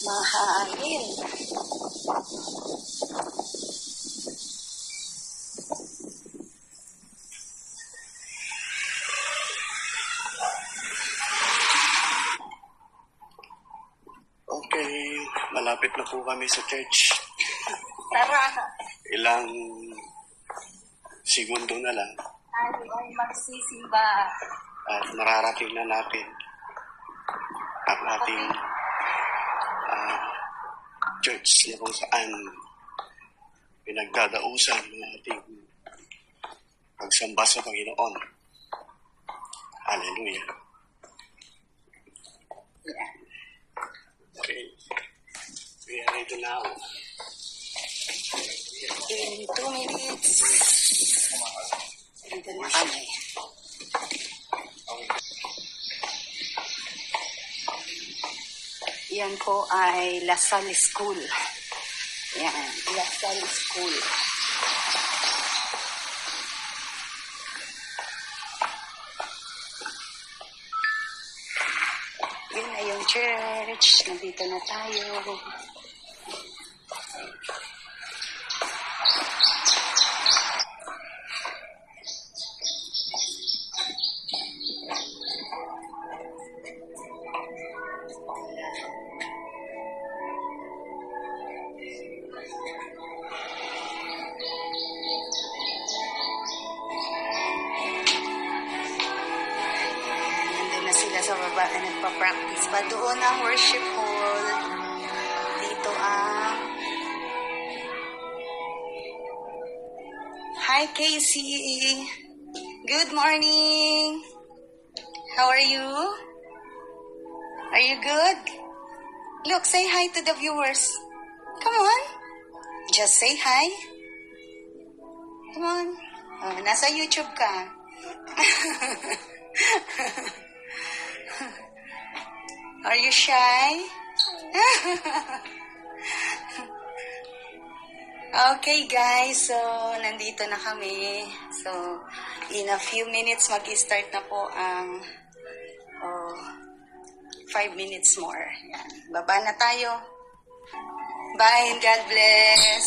Mahangin. Okay, malapit na po kami sa church. Tara. Ilang segundo na lang Tayo ay magsisimba. at mararating na natin ang ating church na kung saan pinagdadausan ng ating pagsamba sa Panginoon. Hallelujah. Yeah. Okay. We are ready now. In 2 minutes. Dito na kami. Yan po ay La Salle School. Yan, La Salle School. Yun na yung church. Nandito na tayo. Sa baba na nagpa-practice pa. Doon ang worship hall. Dito ang... Hi, Casey. Good morning. How are you? Are you good? Look, say hi to the viewers. Come on. Just say hi. Come on. Oh, nasa YouTube ka. Are you shy? Okay guys, so nandito na kami. So in a few minutes mag-start na po ang 5 minutes more. Yan. Baba na tayo. Bye and God bless.